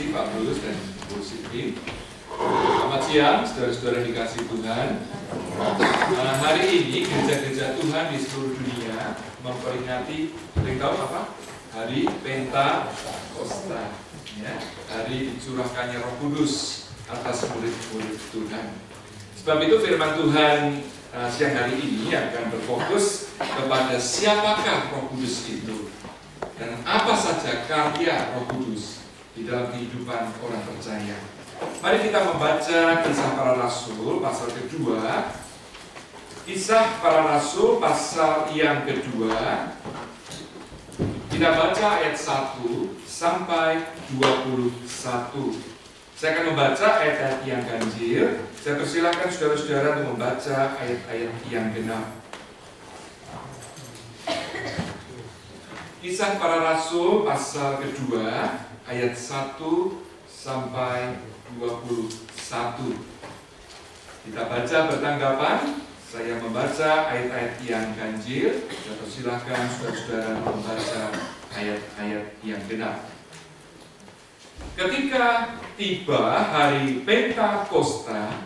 kasih Pak Bulus dan Bu Siti. Selamat siang, saudara-saudara dikasih Tuhan. Hari ini gereja-gereja Tuhan di seluruh dunia memperingati, tahu apa? Hari Pentakosta, ya, hari dicurahkannya Roh Kudus atas murid-murid Tuhan. Sebab itu firman Tuhan siang hari ini akan berfokus kepada siapakah Roh Kudus itu dan apa saja karya Roh Kudus di dalam kehidupan orang percaya. Mari kita membaca Kisah Para Rasul pasal kedua. Kisah Para Rasul pasal yang kedua. Kita baca ayat 1 sampai 21. Saya akan membaca ayat-ayat yang ganjil. Saya persilakan saudara-saudara untuk membaca ayat-ayat yang genap. Kisah Para Rasul pasal kedua ayat 1 sampai 21. Kita baca bertanggapan. Saya membaca ayat-ayat yang ganjil. Saya persilahkan saudara-saudara membaca ayat-ayat yang genap. Ketika tiba hari Pentakosta,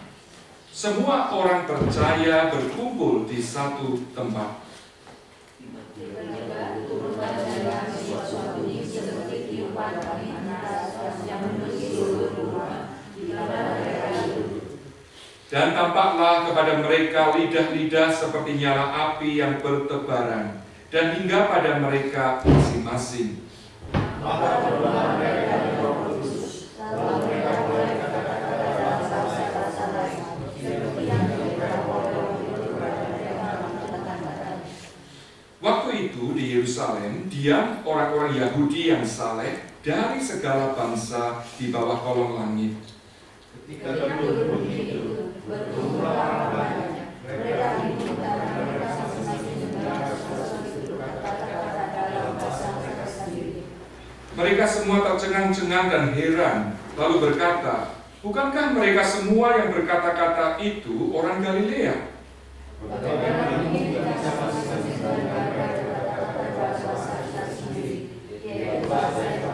semua orang percaya berkumpul di satu tempat. Dan tampaklah kepada mereka lidah-lidah seperti nyala api yang bertebaran, dan hingga pada mereka masing-masing. Maka berdoa mereka di Roh Kudus, lalu mereka mulai kata-kata dalam bahasa lain, seperti yang diberitahu oleh Roh itu kepada mereka. Waktu itu di Yerusalem diam orang-orang Yahudi yang saleh dari segala bangsa di bawah kolong langit. Ketika penduduk itu berkumpul banyak, mereka diminta mereka masing-masing mendengar sesuatu kata-kata dalam bahasa mereka sendiri. Mereka semua tercengang-cengang dan heran, lalu berkata, bukankah mereka semua yang berkata-kata itu orang Galilea? Bagaimana mungkin kita masing-masing mendengar kata-kata bahasa kita sendiri, yaitu bahasa yang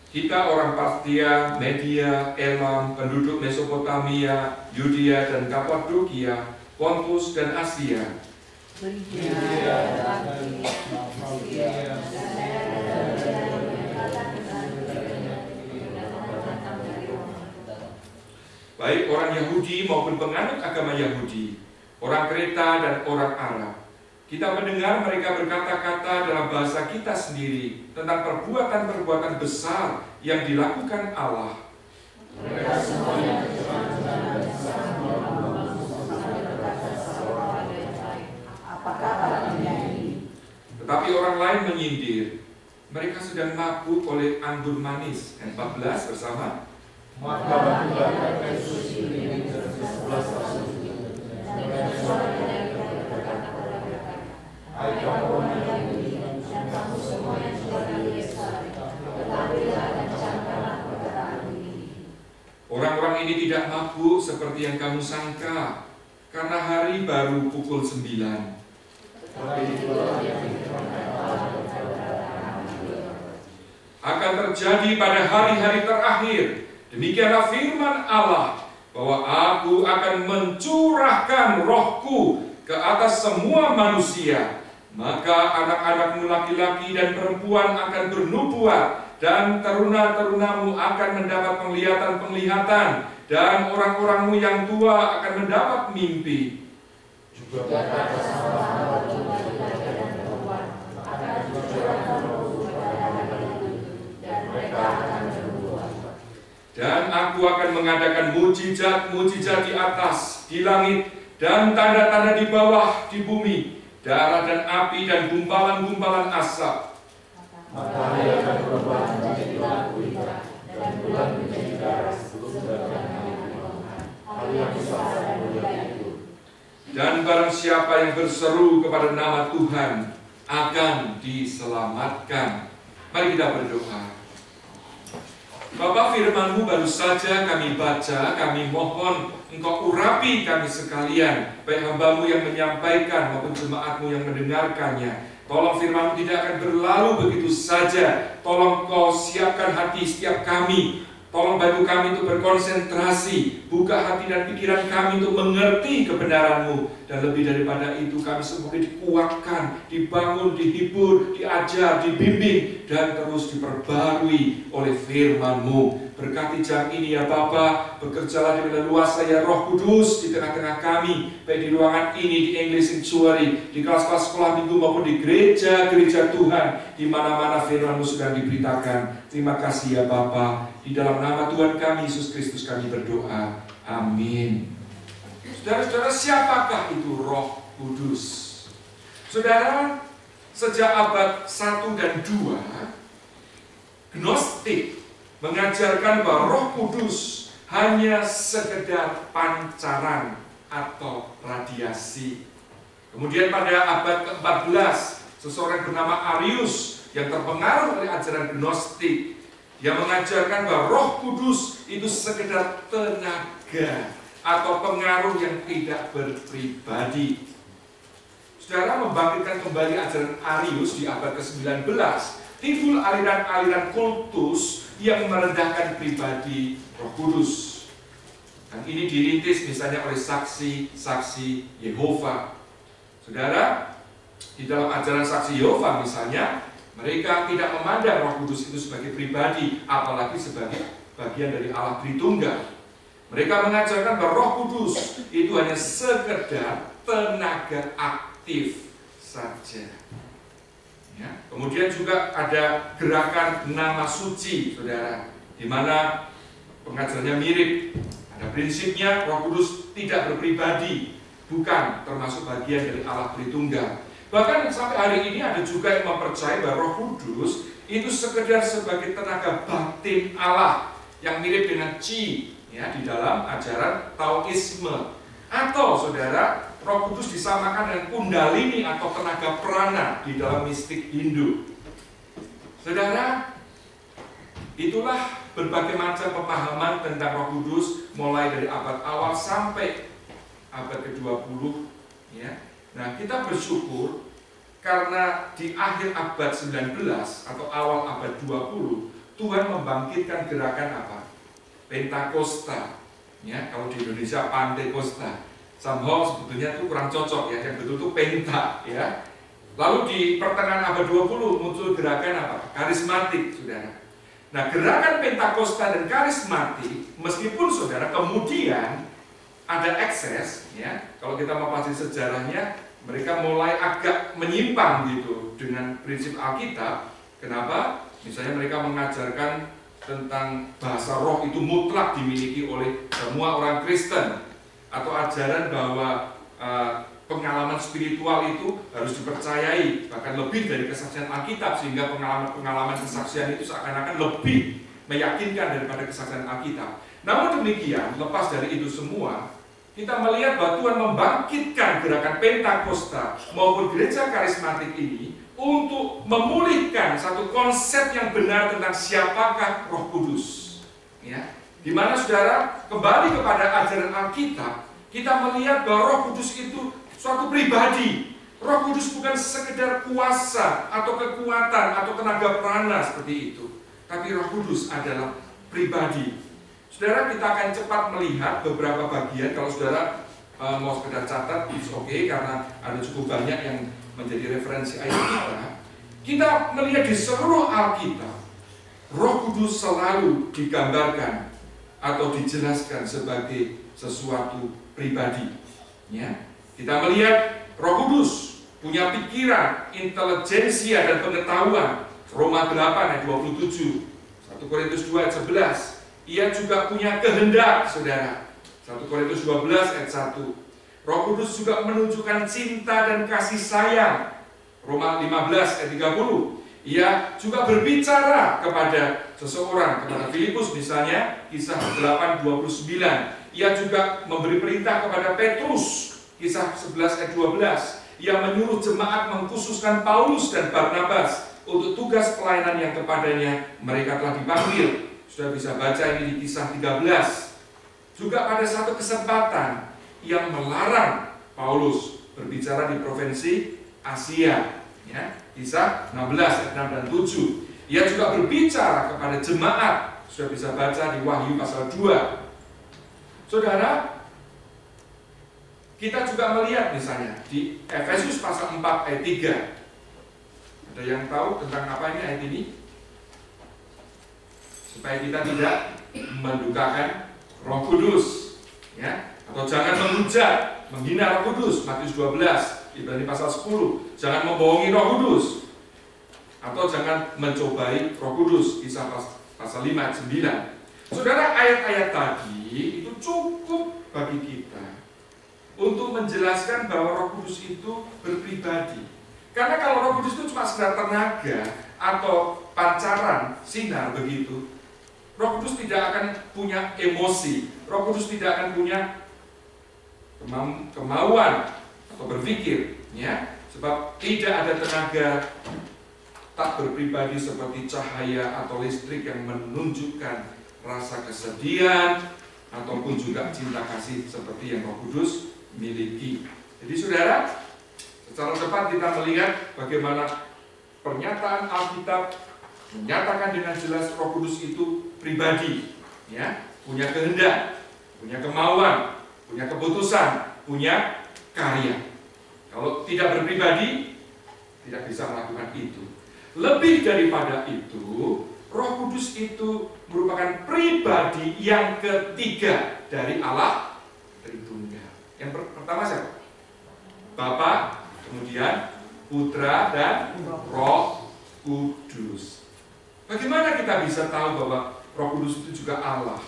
kita orang Partia, Media, Elam, penduduk Mesopotamia, Yudea dan Kapadokia, Pontus dan Asia. Baik orang Yahudi maupun penganut agama Yahudi, orang Kreta dan orang Arab. Kita mendengar mereka berkata-kata dalam bahasa kita sendiri tentang perbuatan-perbuatan besar yang dilakukan Allah. Mereka semuanya tetapi orang lain menyindir. Mereka sedang mabuk oleh anggur manis. Ayat 14 bersama. Maka batu-batu Yesus ini sebelas rasul. Hai kamu orang Yahudi dan kamu semua yang tinggal di Yerusalem, ketahuilah dan camkanlah perkataan ini. Orang-orang ini tidak mabuk seperti yang kamu sangka, karena hari baru pukul 9. Akan terjadi pada hari-hari terakhir. Demikianlah firman Allah, bahwa aku akan mencurahkan rohku ke atas semua manusia. Maka anak-anakmu laki-laki dan perempuan akan bernubuat, dan teruna-terunamu akan mendapat penglihatan-penglihatan, dan orang-orangmu yang tua akan mendapat mimpi. Juga dan aku akan mengadakan mujizat-mujizat di atas, di langit, dan tanda-tanda di bawah, di bumi, darah dan api dan gumpalan-gumpalan asap. Maka ia akan berubah menjadi lampu hitam dan bulan menjadi darah dan barang siapa yang berseru kepada nama Tuhan akan diselamatkan. Mari kita berdoa. Bapa, firman-Mu baru saja kami baca, kami mohon Engkau urapi kami sekalian, baik hamba-Mu yang menyampaikan maupun jemaat-Mu yang mendengarkannya. Tolong firman-Mu tidak akan berlalu begitu saja. Tolong Kau siapkan hati setiap kami. Tolong bantu kami untuk berkonsentrasi. Buka hati dan pikiran kami untuk mengerti kebenaran-Mu. Dan lebih daripada itu, kami semua dikuatkan, dibangun, dihibur, diajar, dibimbing, dan terus diperbarui oleh firman-Mu. Berkati jam ini ya Bapa, bekerjalah dengan leluasa ya Roh Kudus di tengah-tengah kami, baik di ruangan ini, di English Sanctuary, di kelas-kelas sekolah minggu maupun di gereja-gereja Tuhan, di mana-mana firman-Mu sedang diberitakan. Terima kasih ya Bapa, di dalam nama Tuhan kami Yesus Kristus kami berdoa. Amin. Saudara-saudara, siapakah itu Roh Kudus? Saudara, sejak abad 1 dan 2, Gnostik mengajarkan bahwa Roh Kudus hanya sekedar pancaran atau radiasi. Kemudian pada abad ke-14, seseorang bernama Arius yang terpengaruh oleh ajaran Gnostik, dia mengajarkan bahwa Roh Kudus itu sekedar tenaga atau pengaruh yang tidak berpribadi. Saudara, membangkitkan kembali ajaran Arius di abad ke-19, timbul aliran-aliran kultus yang merendahkan pribadi Roh Kudus. Dan ini dirintis misalnya oleh saksi-saksi Yehova. Saudara, di dalam ajaran saksi Yehova misalnya, mereka tidak memandang Roh Kudus itu sebagai pribadi, apalagi sebagai bagian dari Allah Tritunggal. Mereka mengajarkan bahwa Roh Kudus itu hanya sekedar tenaga aktif saja. Ya. Kemudian juga ada gerakan nama suci, saudara, di mana pengajarannya mirip. Ada prinsipnya Roh Kudus tidak berpribadi, bukan termasuk bagian dari Allah Tritunggal. Bahkan sampai hari ini ada juga yang mempercayai bahwa Roh Kudus itu sekedar sebagai tenaga batin Allah yang mirip dengan Qi, ya, di dalam ajaran Taoisme. Atau saudara, Roh Kudus disamakan dengan Kundalini atau tenaga prana di dalam mistik Hindu. Saudara, itulah berbagai macam pemahaman tentang Roh Kudus mulai dari abad awal sampai abad ke-20, ya. Nah, kita bersyukur karena di akhir abad 19 atau awal abad 20 Tuhan membangkitkan gerakan apa? Pentakosta. Ya, kalau di Indonesia Pantekosta. Somehow sebetulnya itu kurang cocok ya, yang betul itu penta ya. Lalu di pertengahan abad 20 muncul gerakan apa? Karismatik, saudara. Nah, gerakan Pentakosta dan karismatik, meskipun saudara kemudian ada ekses ya, kalau kita mempelajari sejarahnya, mereka mulai agak menyimpang gitu dengan prinsip Alkitab. Kenapa? Misalnya mereka mengajarkan tentang bahasa roh itu mutlak dimiliki oleh semua orang Kristen, atau ajaran bahwa pengalaman spiritual itu harus dipercayai bahkan lebih dari kesaksian Alkitab, sehingga pengalaman kesaksian itu seakan-akan lebih meyakinkan daripada kesaksian Alkitab. Namun demikian, lepas dari itu semua, kita melihat bahwa Tuhan membangkitkan gerakan Pentakosta maupun gereja karismatik ini untuk memulihkan satu konsep yang benar tentang siapakah Roh Kudus. Ya, di mana saudara kembali kepada ajaran Alkitab, kita melihat bahwa Roh Kudus itu suatu pribadi. Roh Kudus bukan sekedar kuasa atau kekuatan atau tenaga prana seperti itu, tapi Roh Kudus adalah pribadi. Saudara, kita akan cepat melihat beberapa bagian. Kalau saudara mau sekedar catat, it's okay, karena ada cukup banyak yang menjadi referensi ayat kita. Kita melihat di seluruh Alkitab, Roh Kudus selalu digambarkan atau dijelaskan sebagai sesuatu pribadi. Ya, kita melihat Roh Kudus punya pikiran, intelijensia dan pengetahuan. Roma 8 ayat 27, 1 Korintus 2 ayat 11. Ia juga punya kehendak, saudara. 1 Korintus 12 ayat 1. Roh Kudus juga menunjukkan cinta dan kasih sayang. Roma 15 ayat 30. Ia juga berbicara kepada seseorang, kepada Filipus misalnya, kisah 8:29. Ia juga memberi perintah kepada Petrus, kisah 11 ayat 12. Ia menyuruh jemaat mengkhususkan Paulus dan Barnabas untuk tugas pelayanan yang kepadanya mereka telah dipanggil. Sudah bisa baca ini di kisah 13. Juga pada satu kesempatan yang melarang Paulus berbicara di provinsi Asia, ya. Kisah 16 ayat 6 dan 7. Ia juga berbicara kepada jemaat. Sudah bisa baca di Wahyu pasal 2. Saudara, kita juga melihat misalnya di Efesus pasal 4 ayat 3. Ada yang tahu tentang apa ini ayat ini? Supaya kita tidak mendukakan Roh Kudus, ya, atau jangan menghujat, menghina Roh Kudus. Matius 12, Ibrani pasal 10. Jangan membohongi Roh Kudus, atau jangan mencobai Roh Kudus. Kisah pasal 5 ayat 9. Saudara, ayat-ayat tadi itu cukup bagi kita untuk menjelaskan bahwa Roh Kudus itu berpribadi. Karena kalau Roh Kudus itu cuma sekedar tenaga atau pancaran sinar begitu, Roh Kudus tidak akan punya emosi. Roh Kudus tidak akan punya kemauan atau berpikir, ya. Sebab tidak ada tenaga tak berpribadi seperti cahaya atau listrik yang menunjukkan rasa kesedihan ataupun juga cinta kasih seperti yang Roh Kudus miliki. Jadi saudara, secara cepat kita melihat bagaimana pernyataan Alkitab menyatakan dengan jelas Roh Kudus itu pribadi, ya, punya kehendak, punya kemauan, punya keputusan, punya karya. Kalau tidak berpribadi, tidak bisa melakukan itu. Lebih daripada itu, Roh Kudus itu merupakan pribadi yang ketiga dari Allah Tritunggal. Yang pertama siapa? Bapa, kemudian Putra dan Roh Kudus. Bagaimana kita bisa tahu bahwa Roh Kudus itu juga Allah?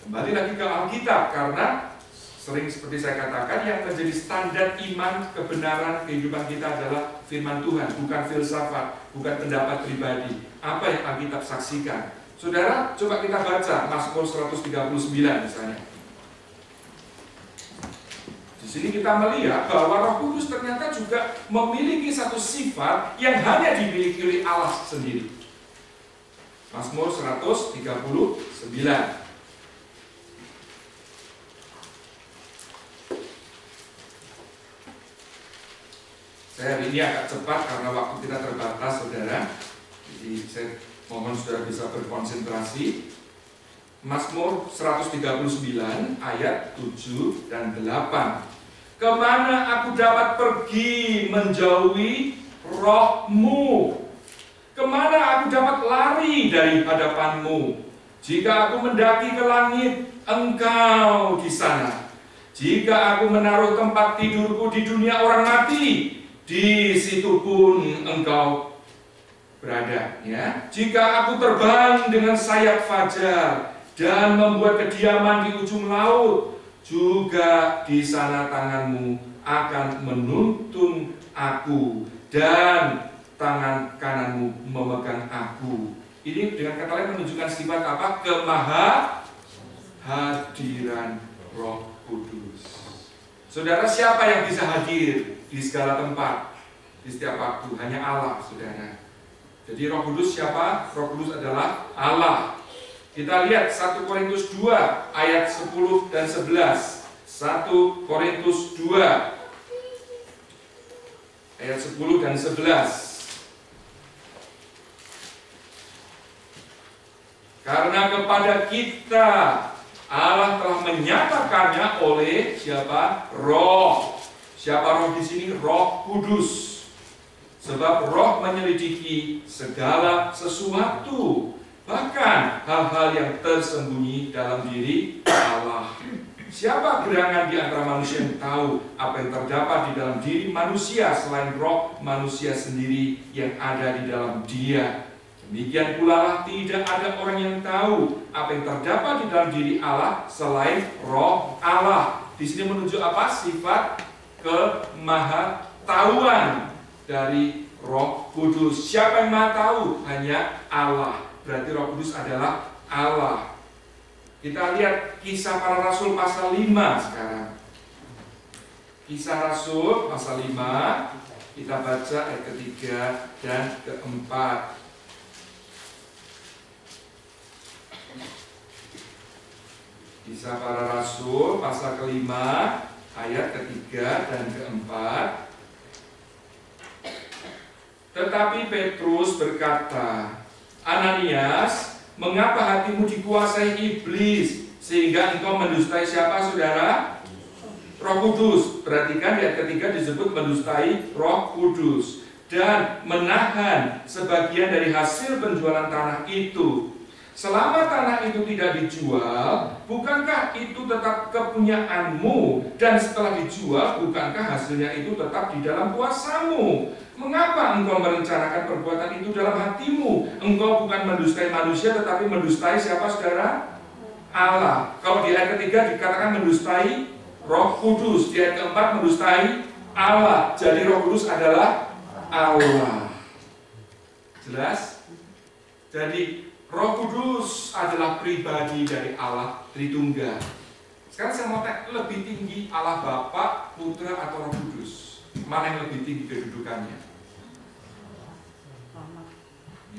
Kembali lagi ke Alkitab, karena sering seperti saya katakan, yang menjadi standar iman, kebenaran, kehidupan kita adalah firman Tuhan, bukan filsafat, bukan pendapat pribadi. Apa yang Alkitab saksikan? Saudara, coba kita baca Mazmur 139 misalnya. Di sini kita melihat bahwa Roh Kudus ternyata juga memiliki satu sifat yang hanya dimiliki oleh Allah sendiri. Mazmur 139. Saya hari ini agak cepat karena waktu kita terbatas, saudara. Jadi saya mohon saudara bisa berkonsentrasi. Mazmur 139 ayat 7 dan 8. Kemana aku dapat pergi menjauhi Roh-Mu? Kemana aku dapat lari dari hadapan-Mu? Jika aku mendaki ke langit, Engkau di sana. Jika aku menaruh tempat tidurku di dunia orang mati, di situ pun Engkau berada, ya. Jika aku terbang dengan sayap fajar dan membuat kediaman di ujung laut, juga di sana tangan-Mu akan menuntun aku dan tangan kanan-Mu memegang aku. Ini dengan kata lain menunjukkan sifat apa? Kemahahadiran Roh Kudus. Saudara, siapa yang bisa hadir di segala tempat, di setiap waktu? Hanya Allah, saudara. Jadi Roh Kudus siapa? Roh Kudus adalah Allah. Kita lihat 1 Korintus 2 ayat 10 dan 11. 1 Korintus 2 ayat 10 dan 11. Karena kepada kita Allah telah menyatakannya oleh siapa? Roh. Siapa Roh di sini? Roh Kudus. Sebab Roh menyelidiki segala sesuatu, bahkan hal-hal yang tersembunyi dalam diri Allah. Siapa gerangan di antara manusia yang tahu apa yang terdapat di dalam diri manusia selain roh manusia sendiri yang ada di dalam dia? Demikian pula lah tidak ada orang yang tahu apa yang terdapat di dalam diri Allah selain roh Allah. Di sini menunjuk apa? Sifat kemahatauan dari Roh Kudus. Siapa yang maha tahu? Hanya Allah. Berarti Roh Kudus adalah Allah. Kita lihat Kisah Para Rasul pasal 5 sekarang. Kisah Rasul pasal 5, kita baca ayat ketiga dan keempat. Kisah Para Rasul pasal ke-5 ayat ketiga dan keempat. Tetapi Petrus berkata, Ananias, mengapa hatimu dikuasai iblis sehingga engkau mendustai siapa, saudara? Roh Kudus. Perhatikan ayat ketiga disebut mendustai Roh Kudus dan menahan sebagian dari hasil penjualan tanah itu. Selama tanah itu tidak dijual, bukankah itu tetap kepunyaanmu? Dan setelah dijual, bukankah hasilnya itu tetap di dalam kuasamu? Mengapa engkau merencanakan perbuatan itu dalam hatimu? Engkau bukan mendustai manusia, tetapi mendustai siapa, saudara? Allah. Kalau di ayat ketiga dikatakan mendustai Roh Kudus, di ayat keempat mendustai Allah. Jadi Roh Kudus adalah Allah. Jelas? Jadi Roh Kudus adalah pribadi dari Allah Tritunggal. Sekarang saya mau tanya, lebih tinggi Allah Bapa, Putra, atau Roh Kudus? Mana yang lebih tinggi kedudukannya?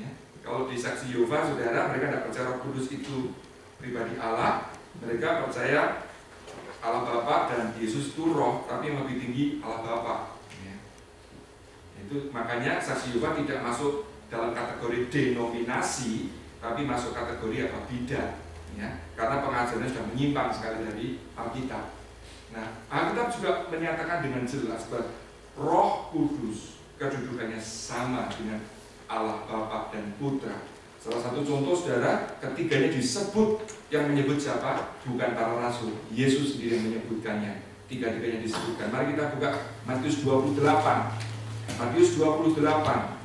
Ya. Kalau di Saksi Yehova, saudara, mereka tidak percaya Roh Kudus itu pribadi Allah. Mereka percaya Allah Bapa dan Yesus itu Roh, tapi yang lebih tinggi Allah Bapa. Ya. Itu makanya Saksi Yehova tidak masuk dalam kategori denominasi, tapi masuk kategori apa? Bidah, ya, karena pengajarannya sudah menyimpang sekali dari Alkitab. Nah, Alkitab juga menyatakan dengan jelas bahwa Roh Kudus kedudukannya sama dengan Allah Bapa dan Putra. Salah satu contoh, saudara, ketiganya disebut, yang menyebut siapa? Bukan para rasul, Yesus sendiri yang menyebutkannya. Tiga-tiganya disebutkan. Mari kita buka Matius 28. Matius 28.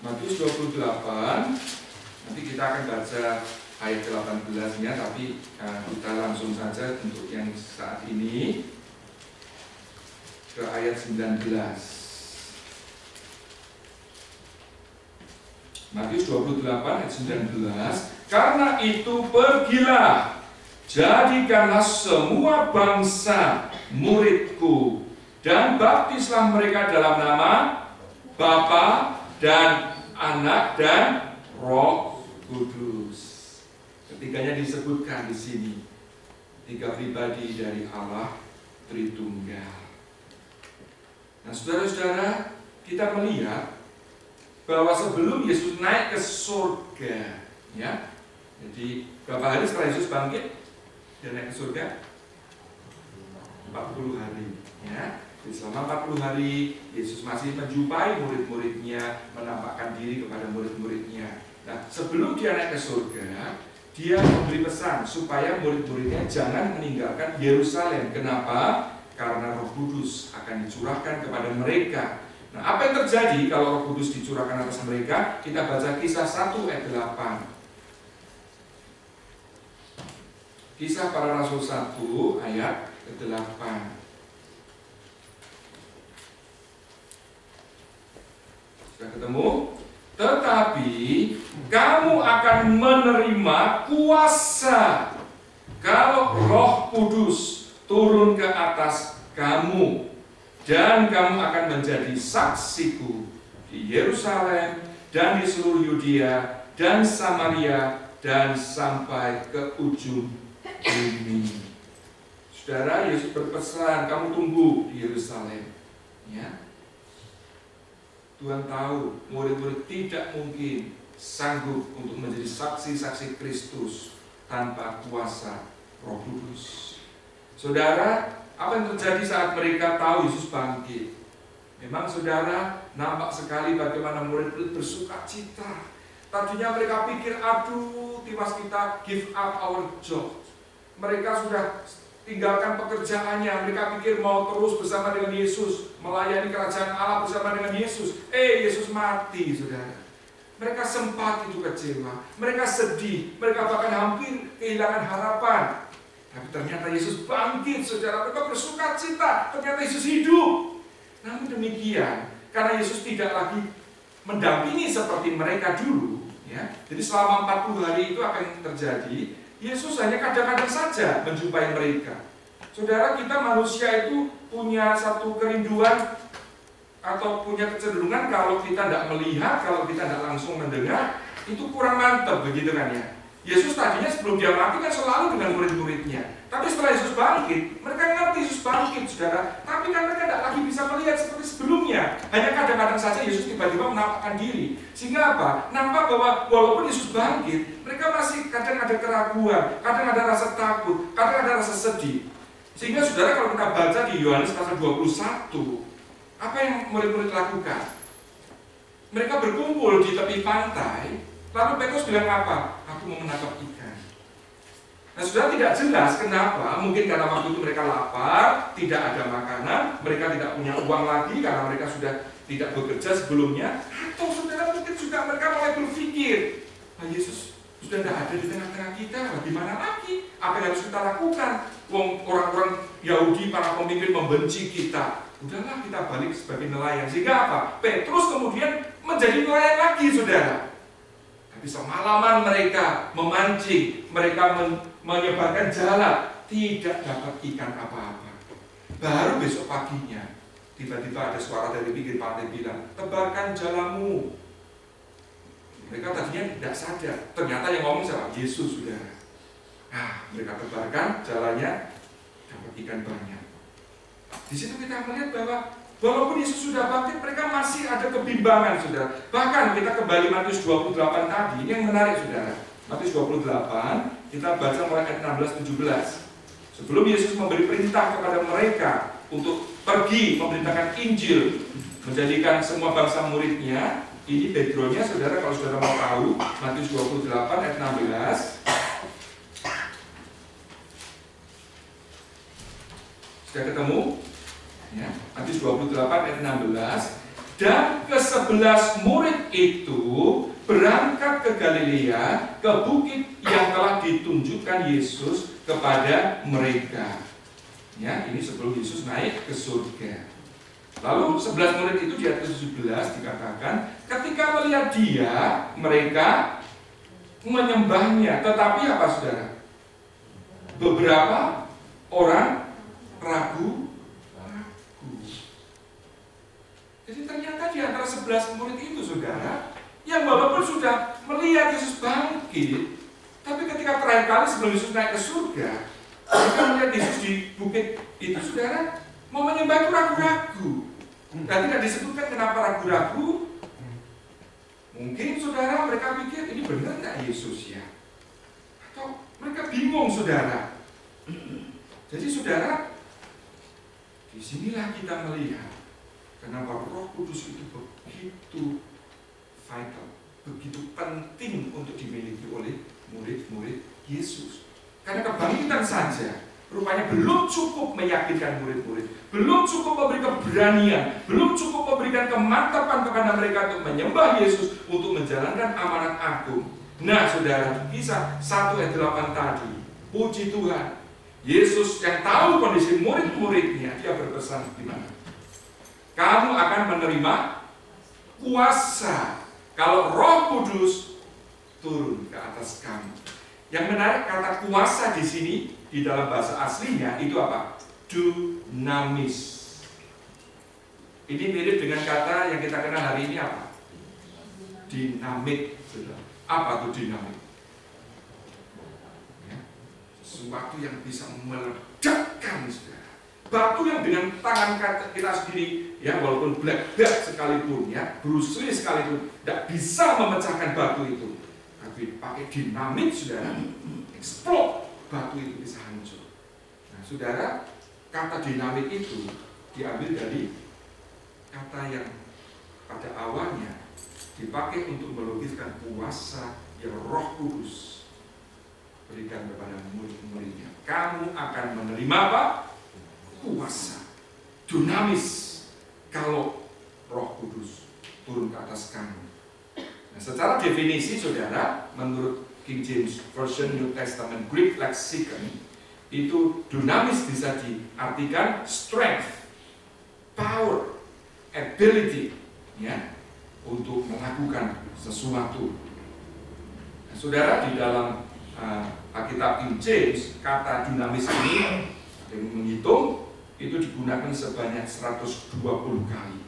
Matius 28, nanti kita akan baca ayat 18-nya, tapi kita langsung saja untuk yang saat ini ke ayat 19. Matius 28 ayat 19. Karena itu pergilah, jadikanlah semua bangsa muridku, dan baptislah mereka dalam nama Bapa dan Anak dan Roh Kudus. Ketiganya disebutkan di sini. Tiga pribadi dari Allah Tritunggal. Nah, saudara-saudara, kita melihat bahwa sebelum Yesus naik ke surga, ya. Jadi berapa hari setelah Yesus bangkit dia naik ke surga? 40 hari, ya. Selama 40 hari Yesus masih menjumpai murid-muridnya, menampakkan diri kepada murid-muridnya. Nah, sebelum dia naik ke surga, dia memberi pesan supaya murid-muridnya jangan meninggalkan Yerusalem. Kenapa? Karena Roh Kudus akan dicurahkan kepada mereka. Nah, apa yang terjadi kalau Roh Kudus dicurahkan atas mereka? Kita baca Kisah 1 ayat 8. Kisah Para Rasul 1 ayat 8. Sudah ketemu? Tetapi kamu akan menerima kuasa kalau Roh Kudus turun ke atas kamu, dan kamu akan menjadi saksiku di Yerusalem dan di seluruh Yudea dan Samaria dan sampai ke ujung bumi. Saudara, Yesus berpesan, kamu tunggu di Yerusalem, ya. Tuhan tahu murid-murid tidak mungkin sanggup untuk menjadi saksi-saksi Kristus tanpa kuasa Roh Kudus. Saudara, apa yang terjadi saat mereka tahu Yesus bangkit? Memang saudara, nampak sekali bagaimana murid-murid bersuka cita. Tadinya mereka pikir, aduh, tiwas kita give up our job. Mereka sudah tinggalkan pekerjaannya, mereka pikir mau terus bersama dengan Yesus, melayani kerajaan Allah bersama dengan Yesus. Yesus mati, saudara. Mereka sempat itu kecewa, mereka sedih, mereka bahkan hampir kehilangan harapan. Tapi ternyata Yesus bangkit, saudara. Mereka bersuka cita, ternyata Yesus hidup. Namun demikian, karena Yesus tidak lagi mendampingi seperti mereka dulu, ya. Jadi selama 40 hari itu apa yang terjadi? Yesus hanya kadang-kadang saja menjumpai mereka. Saudara, kita manusia itu punya satu kerinduan atau punya kecenderungan kalau kita tidak melihat, kalau kita tidak langsung mendengar, itu kurang mantap, begitu kan ya. Yesus tadinya sebelum dia mati kan selalu dengan murid-muridnya. Tapi setelah Yesus bangkit, mereka ngerti Yesus bangkit, saudara. Tapi kan mereka tidak lagi bisa melihat seperti sebelumnya. Hanya kadang-kadang saja Yesus tiba-tiba menampakkan diri. Sehingga apa? Nampak bahwa walaupun Yesus bangkit, mereka masih kadang ada keraguan, kadang ada rasa takut, kadang ada rasa sedih. Sehingga saudara kalau kita baca di Yohanes pasal 21, apa yang murid-murid lakukan? Mereka berkumpul di tepi pantai. Lalu Petrus bilang apa? Aku mau menangkap ikan. Nah, sudah tidak jelas kenapa. Mungkin karena waktu itu mereka lapar, tidak ada makanan, mereka tidak punya uang lagi karena mereka sudah tidak bekerja sebelumnya. Atau saudara mungkin juga mereka mulai berpikir, Yesus sudah tidak ada di tengah-tengah kita, bagaimana lagi? Apa yang harus kita lakukan? Orang-orang Yahudi, para pemimpin membenci kita. Udahlah kita balik sebagai nelayan. Sehingga apa? Petrus kemudian menjadi nelayan lagi, saudara. Tapi semalaman mereka memancing, mereka menyebarkan jala, tidak dapat ikan apa-apa. Baru besok paginya, tiba-tiba ada suara dari pinggir pantai bilang, tebarkan jalamu. Mereka tadinya tidak sadar, ternyata yang ngomong siapa? Yesus, saudara. Nah, mereka tebarkan jalannya, dapat ikan banyak. Di situ kita melihat bahwa walaupun Yesus sudah bangkit, mereka masih ada kebimbangan, saudara. Bahkan kita kembali Matius 28 tadi, ini yang menarik, saudara. Matius 28, kita baca mulai ayat 16-17. Sebelum Yesus memberi perintah kepada mereka untuk pergi memberitakan Injil, menjadikan semua bangsa muridnya. Ini backgroundnya, saudara, kalau saudara mau tahu, Matius 28 ayat 16. Sudah ketemu? Ya, Matius 28 ayat 16. Dan ke-11 murid itu berangkat ke Galilea, ke bukit yang telah ditunjukkan Yesus kepada mereka. Ya, ini sebelum Yesus naik ke surga. Lalu 11 murid itu di ayat 17 dikatakan, ketika melihat dia, mereka menyembahnya. Tetapi apa, saudara? Beberapa orang ragu. Jadi ternyata di antara 11 murid itu, saudara, yang walaupun sudah melihat Yesus bangkit, tapi ketika terakhir kali sebelum Yesus naik ke surga, mereka melihat Yesus di bukit itu, saudara, mau menyembah itu ragu-ragu. Dan tidak disebutkan kenapa ragu-ragu. Mungkin, saudara, mereka pikir ini benar nggak Yesus ya? Atau mereka bingung, saudara. Jadi, saudara, disinilah kita melihat kenapa Roh Kudus itu begitu vital, begitu penting untuk dimiliki oleh murid-murid Yesus. Karena kebangkitan saja rupanya belum cukup meyakinkan murid-murid, belum cukup memberi keberanian, belum cukup memberikan kemantapan kepada mereka untuk menyembah Yesus, untuk menjalankan amanat agung. Nah, saudara, Kisah 1 ayat 8 tadi, puji Tuhan, Yesus yang tahu kondisi murid-muridnya, dia berpesan gimana? Kamu akan menerima kuasa kalau Roh Kudus turun ke atas kamu. Yang menarik, kata kuasa di sini di dalam bahasa aslinya itu apa? Dunamis. Ini mirip dengan kata yang kita kenal hari ini apa? Dinamit. Apa itu dinamit? Ya, sesuatu yang bisa meledakkan, saudara. Batu yang dengan tangan kita sendiri, ya walaupun black belt sekalipun, ya Bruce Lee sekalipun, tidak bisa memecahkan batu itu. Tapi pakai dinamit, saudara, explode, batu itu bisa hancur. Nah, saudara, kata dinamit itu diambil dari kata yang pada awalnya dipakai untuk melukiskan kuasa yang Roh Kudus berikan kepada murid-muridnya. Kamu akan menerima apa? Kuasa, dunamis, kalau Roh Kudus turun ke atas kamu. Nah, secara definisi, saudara, menurut King James Version New Testament Greek Lexicon, itu dunamis bisa diartikan strength, power, ability, ya, untuk melakukan sesuatu. Nah, saudara, di dalam Alkitab King James, kata dunamis ini yang menghitung itu digunakan sebanyak 120 kali.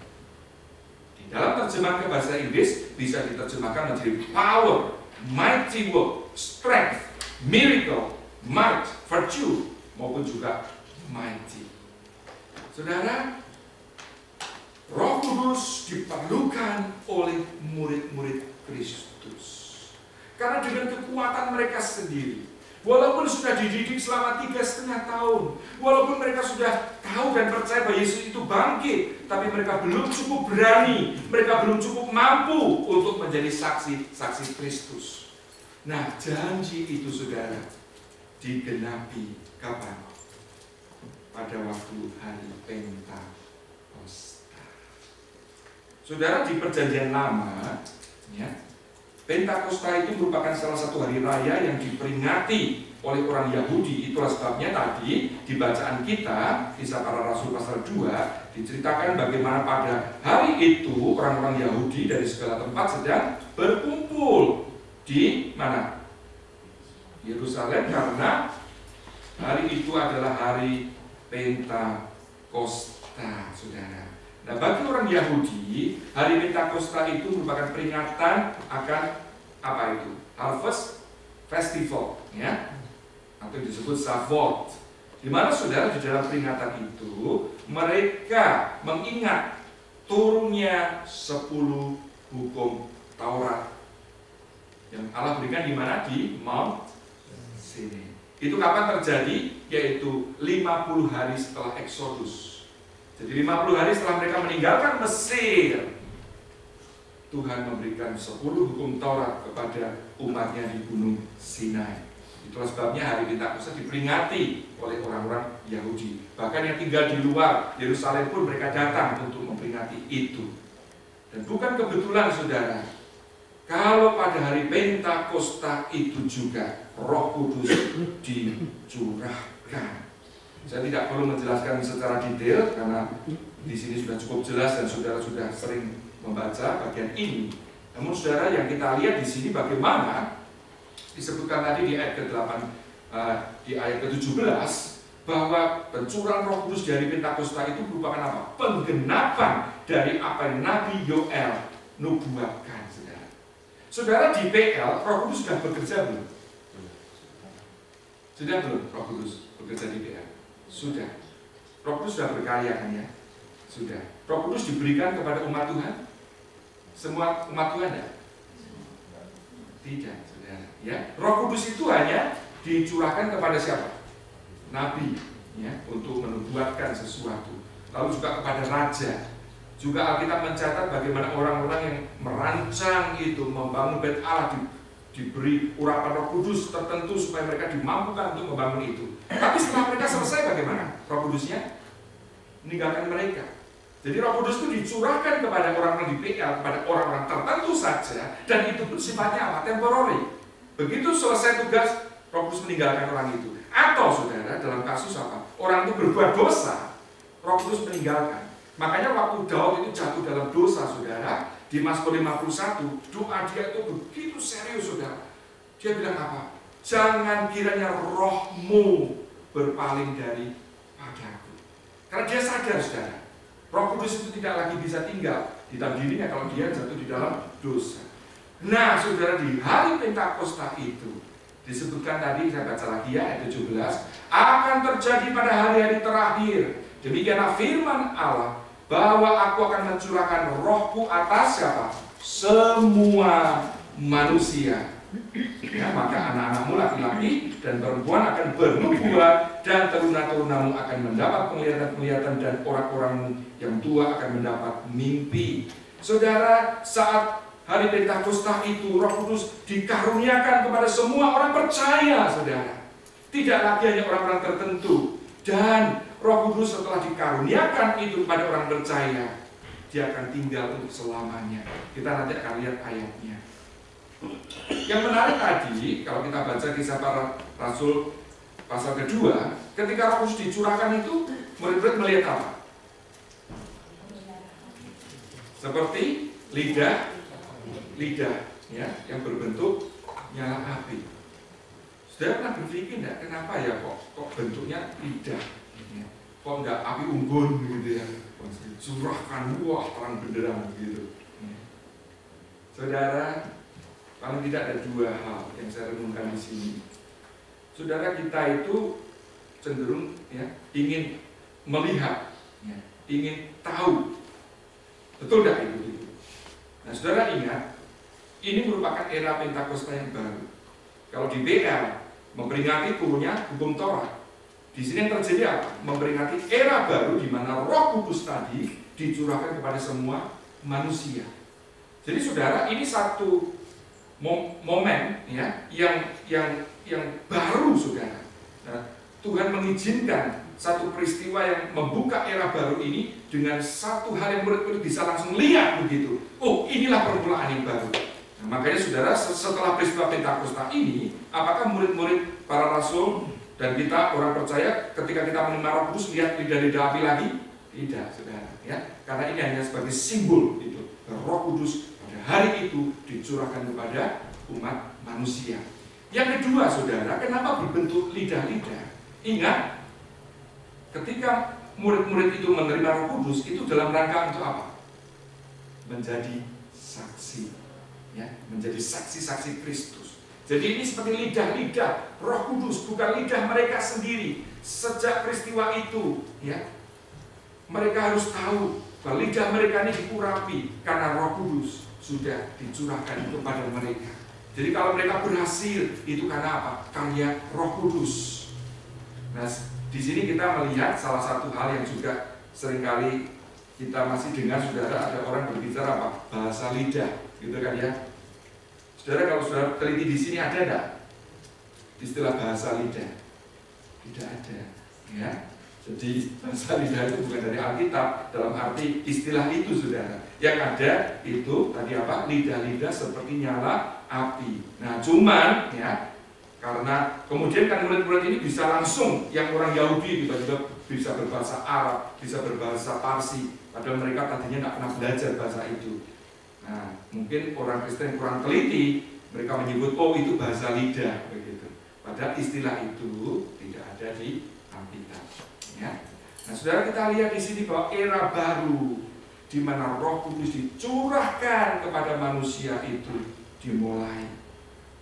Di dalam terjemahan ke bahasa Inggris bisa diterjemahkan menjadi power mighty work, strength, miracle, might, virtue, maupun juga mighty. Saudara, Roh Kudus diperlukan oleh murid-murid Kristus. Karena dengan kekuatan mereka sendiri, walaupun sudah dididik selama 3,5 tahun, walaupun mereka sudah tahu dan percaya bahwa Yesus itu bangkit, tapi mereka belum cukup berani, mereka belum cukup mampu untuk menjadi saksi Kristus. Nah, janji itu, saudara, digenapi kapan? Pada waktu hari Pentakosta. Saudara, di Perjanjian Lama, ya, Pentakosta itu merupakan salah satu hari raya yang diperingati oleh orang Yahudi. Itulah sebabnya tadi di bacaan kita, Kisah Para Rasul pasal 2, diceritakan bagaimana pada hari itu orang-orang Yahudi dari segala tempat sedang berkumpul di mana? Yerusalem, karena hari itu adalah hari Pentakosta, saudara. Nah, bagi orang Yahudi, hari Pentakosta itu merupakan peringatan akan apa itu? Harvest Festival, ya, atau disebut Shavuot. Di mana, saudara, di dalam peringatan itu mereka mengingat turunnya 10 hukum Taurat yang Allah berikan di mana? Di Mount Sinai. Itu kapan terjadi? Yaitu 50 hari setelah Exodus. Jadi 50 hari setelah mereka meninggalkan Mesir, Tuhan memberikan 10 hukum Taurat kepada umatnya di Gunung Sinai. Itulah sebabnya hari Pentakosta diperingati oleh orang-orang Yahudi. Bahkan yang tinggal di luar Yerusalem pun mereka datang untuk memperingati itu. Dan bukan kebetulan, saudara, kalau pada hari Pentakosta itu juga Roh Kudus dicurahkan. Saya tidak perlu menjelaskan secara detail karena di sini sudah cukup jelas dan saudara sudah sering membaca bagian ini. Namun, saudara, yang kita lihat di sini bagaimana disebutkan tadi di ayat ke-8, di ayat ke-17, bahwa pencurahan Roh Kudus dari Pentakosta itu merupakan apa? Penggenapan dari apa yang Nabi Yoel nubuatkan, saudara. Saudara, di PL Roh Kudus sudah bekerja belum? Sudah belum Roh Kudus bekerja di PL? Sudah. Roh Kudus sudah berkarya, kan ya? Sudah. Roh Kudus diberikan kepada umat Tuhan? Semua umat Tuhan ya? Tidak, saudara. Ya, Roh Kudus itu hanya dicurahkan kepada siapa? Nabi, ya, untuk menubuatkan sesuatu. Lalu juga kepada raja. Juga Alkitab mencatat bagaimana orang-orang yang merancang itu membangun Bait Allah diberi urapan Roh Kudus tertentu supaya mereka dimampukan untuk membangun itu. Tapi setelah mereka selesai, bagaimana? Roh Kudusnya meninggalkan mereka. Jadi Roh Kudus itu dicurahkan kepada orang-orang di PL, kepada orang-orang tertentu saja, dan itu pun sifatnya apa? Temporary. Begitu selesai tugas, Roh Kudus meninggalkan orang itu. Atau, saudara, dalam kasus apa? Orang itu berbuat dosa, Roh Kudus meninggalkan. Makanya waktu Daud itu jatuh dalam dosa, saudara, di Mazmur 51, doa dia itu begitu serius, saudara. Dia bilang apa? Jangan kiranya rohmu berpaling dari padaku. Karena dia sadar, saudara, Roh Kudus itu tidak lagi bisa tinggal di dalam dirinya kalau dia jatuh di dalam dosa. Nah, saudara, di hari Pentakosta itu disebutkan tadi, saya baca lagi ya, ayat 17, akan terjadi pada hari-hari terakhir. Demikianlah firman Allah, bahwa aku akan mencurahkan rohku atas siapa? Semua manusia. Ya, maka anak-anakmu laki-laki dan perempuan akan bernubuat, dan teruna-terunamu akan mendapat penglihatan-penglihatan, dan orang-orangmu yang tua akan mendapat mimpi. Saudara, saat hari Pentakosta itu Roh Kudus dikaruniakan kepada semua orang percaya, saudara. Tidak lagi hanya orang-orang tertentu. Dan Roh Kudus setelah dikaruniakan itu kepada orang percaya, dia akan tinggal untuk selamanya. Kita nanti akan lihat ayatnya. Yang menarik tadi, kalau kita baca Kisah Para Rasul pasal kedua, ketika Roh Kudus dicurahkan itu, murid-murid melihat apa? Seperti lidah, ya, yang berbentuk nyala api. Saudara pernah berpikir enggak, kenapa ya kok bentuknya lidah? Kok enggak api unggun gitu ya? Curahkan, wah, terang benderang gitu. Saudara, paling tidak ada dua hal yang saya renungkan di sini. Saudara, kita itu cenderung ya ingin melihat, ya, ingin tahu, betul tidak itu? Nah, saudara ingat, ini merupakan era Pentakosta yang baru. Kalau di BL memperingati turunnya hukum Taurat, di sini yang terjadi apa? Memperingati era baru di mana Roh Kudus tadi dicurahkan kepada semua manusia. Jadi saudara, ini satu momen ya yang baru, saudara. Nah, Tuhan mengizinkan satu peristiwa yang membuka era baru ini dengan satu hal yang murid-murid bisa langsung lihat begitu. Oh, inilah permulaan yang baru. Nah, makanya saudara, setelah peristiwa Pentakosta ini, apakah murid-murid para rasul dan kita orang percaya ketika kita menerima Roh Kudus lihat lidah-lidah api lagi? Tidak, saudara. Ya, karena ini hanya sebagai simbol itu. Roh Kudus pada hari itu dicurahkan kepada umat manusia. Yang kedua, saudara, kenapa berbentuk lidah-lidah? Ingat, ketika murid-murid itu menerima Roh Kudus, itu dalam rangka untuk apa? Menjadi saksi, ya, menjadi saksi-saksi Kristus. Jadi ini seperti lidah-lidah Roh Kudus, bukan lidah mereka sendiri. Sejak peristiwa itu, ya, mereka harus tahu bahwa lidah mereka ini diurapi karena Roh Kudus sudah dicurahkan kepada mereka. Jadi kalau mereka berhasil, itu karena apa? Karya Roh Kudus. Nah, di sini kita melihat salah satu hal yang juga seringkali kita masih dengar, saudara, ada orang berbicara apa? Bahasa lidah, gitu kan ya? Saudara, kalau saudara teliti di sini ada enggak istilah bahasa lidah? Tidak ada, ya. Jadi bahasa lidah itu bukan dari Alkitab dalam arti istilah itu, saudara. Yang ada itu tadi apa? Lidah-lidah seperti nyala api. Nah, cuman ya, karena kemudian kan murid-murid ini bisa langsung, yang orang Yahudi tiba-tiba bisa berbahasa Arab, bisa berbahasa Parsi, padahal mereka tadinya nggak pernah belajar bahasa itu. Nah, mungkin orang Kristen kurang teliti, mereka menyebut oh itu bahasa lidah begitu. Padahal istilah itu tidak ada di Alkitab. Ya. Nah, saudara, kita lihat di sini bahwa era baru di mana Roh Kudus dicurahkan kepada manusia itu dimulai.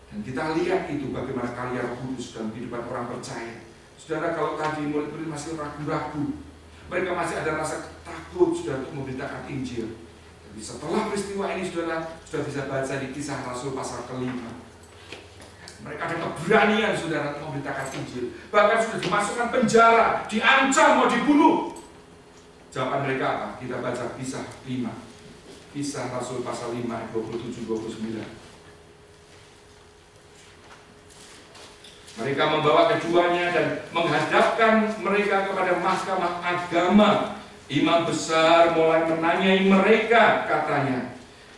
Dan kita lihat itu bagaimana karya Roh Kudus dalam kehidupan orang percaya. Saudara, kalau tadi murid-murid masih ragu-ragu, mereka masih ada rasa takut sudah untuk memberitakan Injil. Jadi setelah peristiwa ini, saudara, sudah bisa baca di Kisah Rasul pasal ke-5. Mereka ada keberanian, saudara, untuk memberitakan Injil. Bahkan sudah dimasukkan penjara, diancam mau dibunuh. Jawaban mereka apa? Kita baca Kisah 5. Kisah Rasul pasal 5 ayat 27-29. Mereka membawa keduanya dan menghadapkan mereka kepada mahkamah agama. Imam besar mulai menanyai mereka, katanya,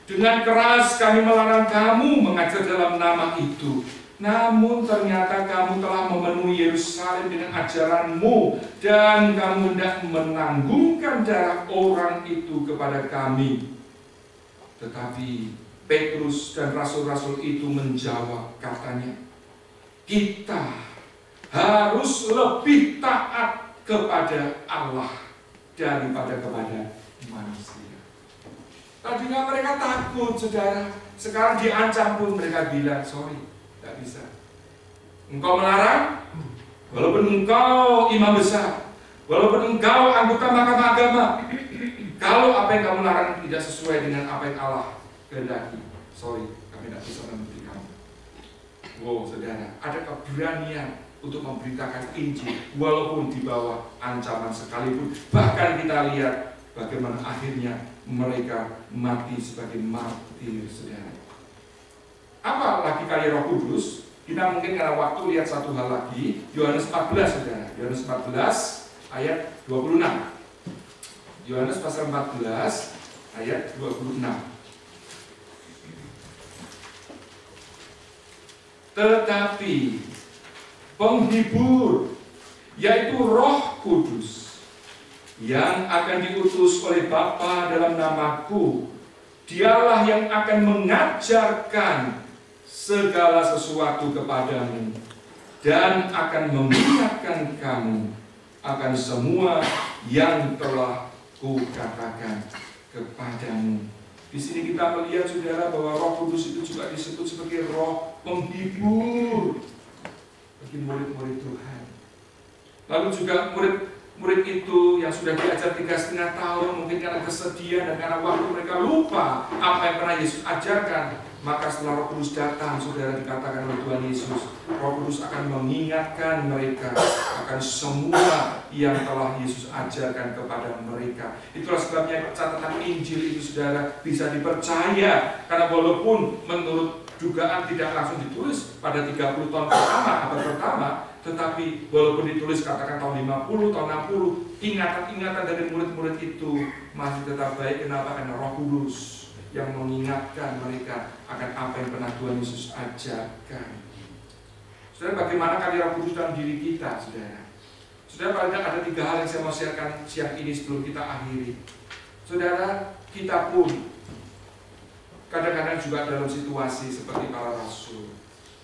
dengan keras kami melarang kamu mengajar dalam nama itu. Namun ternyata kamu telah memenuhi Yerusalem dengan ajaranmu dan kamu hendak menanggungkan darah orang itu kepada kami. Tetapi Petrus dan rasul-rasul itu menjawab, katanya, kita harus lebih taat kepada Allah daripada kepada manusia. Tadinya mereka takut, saudara. Sekarang diancam pun mereka bilang, sorry, tidak bisa. Engkau melarang, walaupun engkau imam besar, walaupun engkau anggota mahkamah agama, kalau apa yang kamu larang tidak sesuai dengan apa yang Allah kehendaki, sorry, kami tidak bisa memberi kamu. Wow, saudara, ada keberanian untuk memberitakan Injil walaupun di bawah ancaman sekalipun. Bahkan kita lihat bagaimana akhirnya mereka mati sebagai martir, saudara. Apa lagi karya Roh Kudus? Kita mungkin karena waktu lihat satu hal lagi, Yohanes 14, saudara. Yohanes 14 ayat 26. Yohanes pasal 14 ayat 26. Tetapi penghibur, yaitu Roh Kudus, yang akan diutus oleh Bapa dalam namaku, dialah yang akan mengajarkan segala sesuatu kepadamu dan akan mengingatkan kamu akan semua yang telah kukatakan kepadamu. Di sini kita melihat saudara bahwa Roh Kudus itu juga disebut sebagai Roh penghibur bagi murid-murid Tuhan. Lalu juga murid itu yang sudah diajar 3,5 tahun, mungkin karena kesedihan dan karena waktu mereka lupa apa yang pernah Yesus ajarkan. Maka setelah Roh Kudus datang, saudara, dikatakan oleh Tuhan Yesus, Roh Kudus akan mengingatkan mereka akan semua yang telah Yesus ajarkan kepada mereka. Itulah sebabnya catatan Injil itu, saudara, bisa dipercaya. Karena walaupun menurut dugaan tidak langsung ditulis pada 30 tahun pertama, abad pertama, tetapi walaupun ditulis katakan tahun 50, tahun 60, ingatan-ingatan dari murid-murid itu masih tetap baik. Kenapa? Karena Roh Kudus yang mengingatkan mereka akan apa yang pernah Tuhan Yesus ajarkan. Saudara, bagaimana karya Roh Kudus dalam diri kita, saudara? Saudara, paling tidak ada 3 hal yang saya mau sharekan siang ini sebelum kita akhiri. Saudara, kita pun kadang-kadang juga dalam situasi seperti para rasul.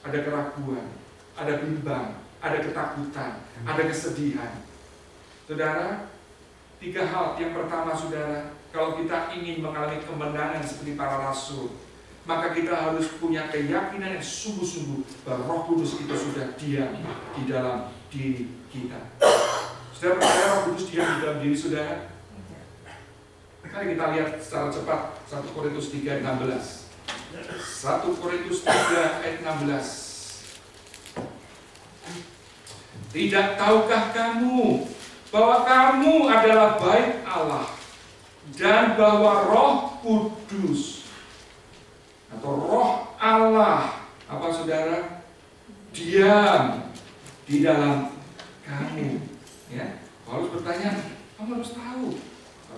Ada keraguan, ada bimbang, ada ketakutan, ada kesedihan. Saudara, 3 hal. Yang pertama, saudara, kalau kita ingin mengalami kemenangan seperti para rasul, maka kita harus punya keyakinan yang sungguh-sungguh bahwa Roh Kudus itu sudah diam di dalam diri kita. Saudara percaya Roh Kudus diam di dalam diri saudara? Mari kita lihat secara cepat 1 Korintus 3 ayat 16. 1 Korintus 3 ayat 16. Tidak tahukah kamu bahwa kamu adalah bait Allah, dan bahwa Roh Kudus atau Roh Allah, apa saudara, diam di dalam kamu? Ya, Paulus bertanya, kamu harus tahu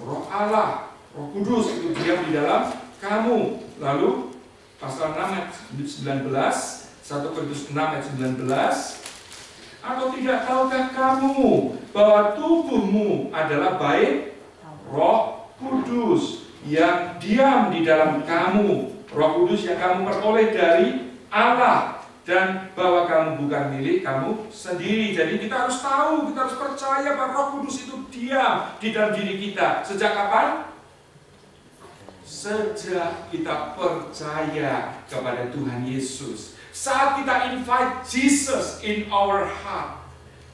Roh Allah, Roh Kudus itu diam di dalam kamu. Lalu pasal 6 ayat 19, 1 Korintus 6 ayat 19. Atau tidak tahukah kamu bahwa tubuhmu adalah bait Roh Kudus yang diam di dalam kamu, Roh Kudus yang kamu peroleh dari Allah, dan bahwa kamu bukan milik kamu sendiri. Jadi kita harus tahu, kita harus percaya bahwa Roh Kudus itu diam di dalam diri kita. Sejak kapan? Sejak kita percaya kepada Tuhan Yesus. Saat kita invite Jesus in our heart.